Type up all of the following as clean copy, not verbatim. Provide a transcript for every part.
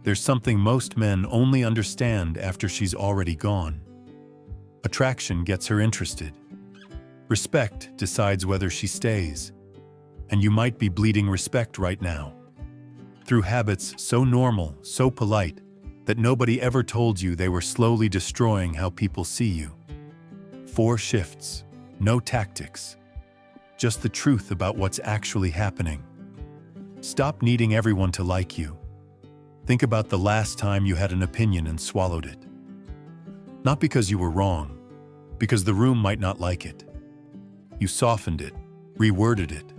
There's something most men only understand after she's already gone. Attraction gets her interested. Respect decides whether she stays. And you might be bleeding respect right now. Through habits so normal, so polite, that nobody ever told you they were slowly destroying how people see you. 4 shifts, no tactics. Just the truth about what's actually happening. Stop needing everyone to like you. Think about the last time you had an opinion and swallowed it. Not because you were wrong, because the room might not like it. You softened it, reworded it,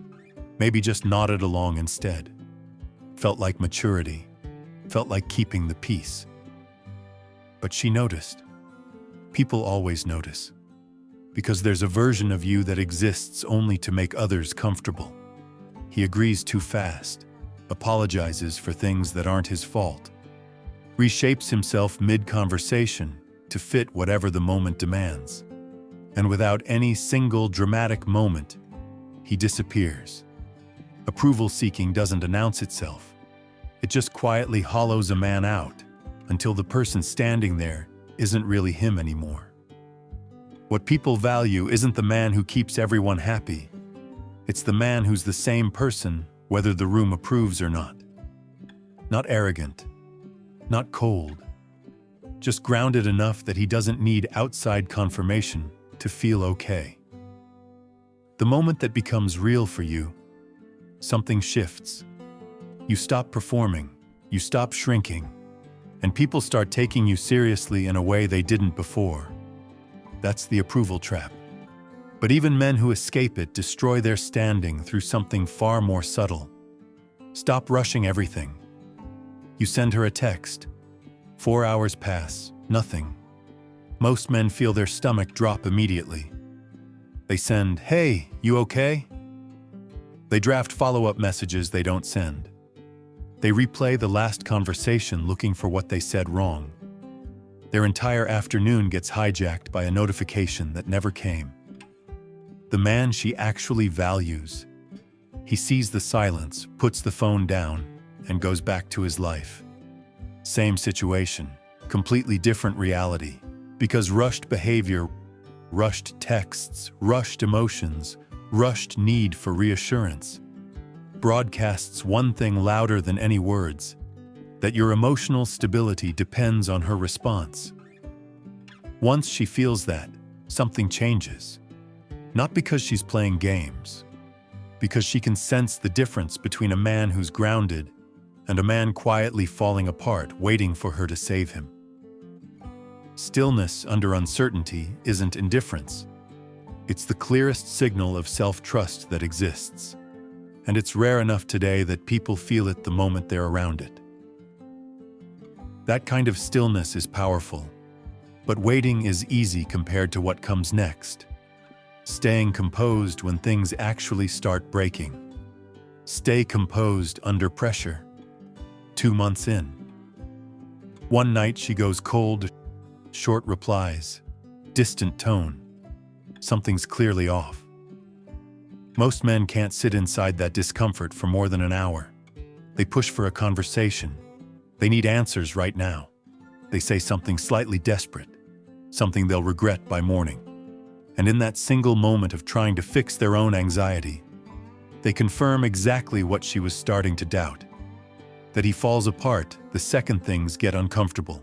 maybe just nodded along instead. Felt like maturity, felt like keeping the peace. But she noticed. People always notice. Because there's a version of you that exists only to make others comfortable. He agrees too fast, apologizes for things that aren't his fault, reshapes himself mid-conversation to fit whatever the moment demands. And without any single dramatic moment, he disappears. Approval-seeking doesn't announce itself. It just quietly hollows a man out until the person standing there isn't really him anymore. What people value isn't the man who keeps everyone happy. It's the man who's the same person whether the room approves or not. Not arrogant, not cold, just grounded enough that he doesn't need outside confirmation to feel okay. The moment that becomes real for you, something shifts. You stop performing, you stop shrinking, and people start taking you seriously in a way they didn't before. That's the approval trap. But even men who escape it destroy their standing through something far more subtle. Stop rushing everything. You send her a text. 4 hours pass, nothing. Most men feel their stomach drop immediately. They send, "Hey, you okay?" They draft follow-up messages they don't send. They replay the last conversation looking for what they said wrong. Their entire afternoon gets hijacked by a notification that never came. The man she actually values. He sees the silence, puts the phone down, and goes back to his life. Same situation, completely different reality. Because rushed behavior, rushed texts, rushed emotions, rushed need for reassurance broadcasts one thing louder than any words: that your emotional stability depends on her response. Once she feels that, something changes. Not because she's playing games, because she can sense the difference between a man who's grounded and a man quietly falling apart, waiting for her to save him. Stillness under uncertainty isn't indifference. It's the clearest signal of self-trust that exists. And it's rare enough today that people feel it the moment they're around it. That kind of stillness is powerful, but waiting is easy compared to what comes next. Staying composed when things actually start breaking. Stay composed under pressure. 2 months in. One night she goes cold, short replies, distant tone. Something's clearly off. Most men can't sit inside that discomfort for more than an hour. They push for a conversation. They need answers right now. They say something slightly desperate, something they'll regret by morning. And in that single moment of trying to fix their own anxiety, they confirm exactly what she was starting to doubt: that he falls apart the second things get uncomfortable.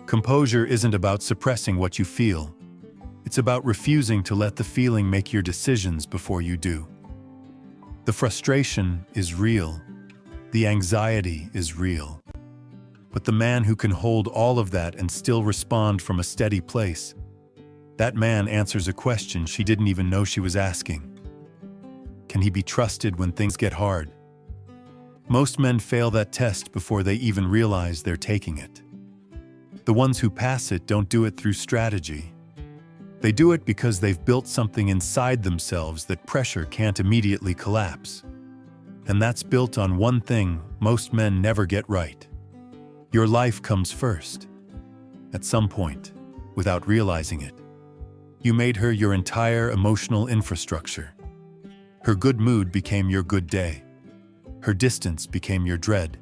Composure isn't about suppressing what you feel. It's about refusing to let the feeling make your decisions before you do. The frustration is real. The anxiety is real. But the man who can hold all of that and still respond from a steady place, that man answers a question she didn't even know she was asking. Can he be trusted when things get hard? Most men fail that test before they even realize they're taking it. The ones who pass it don't do it through strategy. They do it because they've built something inside themselves that pressure can't immediately collapse. And that's built on one thing most men never get right. Your life comes first. At some point, without realizing it, you made her your entire emotional infrastructure. Her good mood became your good day. Her distance became your dread.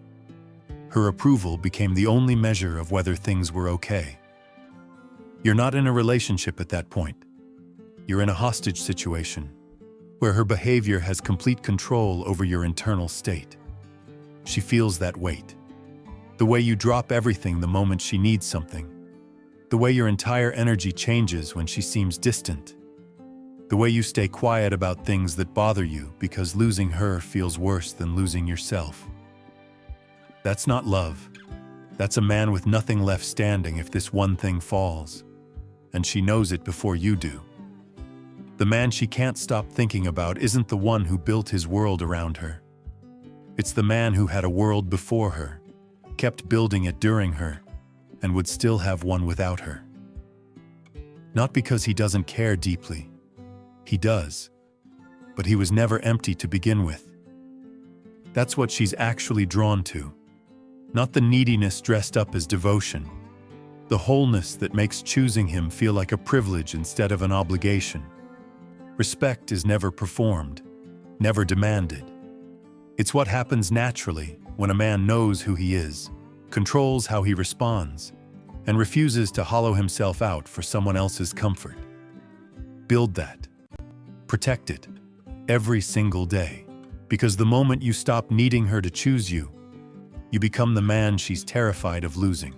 Her approval became the only measure of whether things were okay. You're not in a relationship at that point. You're in a hostage situation, where her behavior has complete control over your internal state. She feels that weight. The way you drop everything the moment she needs something. The way your entire energy changes when she seems distant. The way you stay quiet about things that bother you because losing her feels worse than losing yourself. That's not love. That's a man with nothing left standing if this one thing falls. And she knows it before you do. The man she can't stop thinking about isn't the one who built his world around her. It's the man who had a world before her, kept building it during her, and would still have one without her. Not because he doesn't care deeply. He does. But he was never empty to begin with. That's what she's actually drawn to. Not the neediness dressed up as devotion. The wholeness that makes choosing him feel like a privilege instead of an obligation. Respect is never performed, never demanded. It's what happens naturally when a man knows who he is, controls how he responds, and refuses to hollow himself out for someone else's comfort. Build that. Protect it. Every single day. Because the moment you stop needing her to choose you, you become the man she's terrified of losing.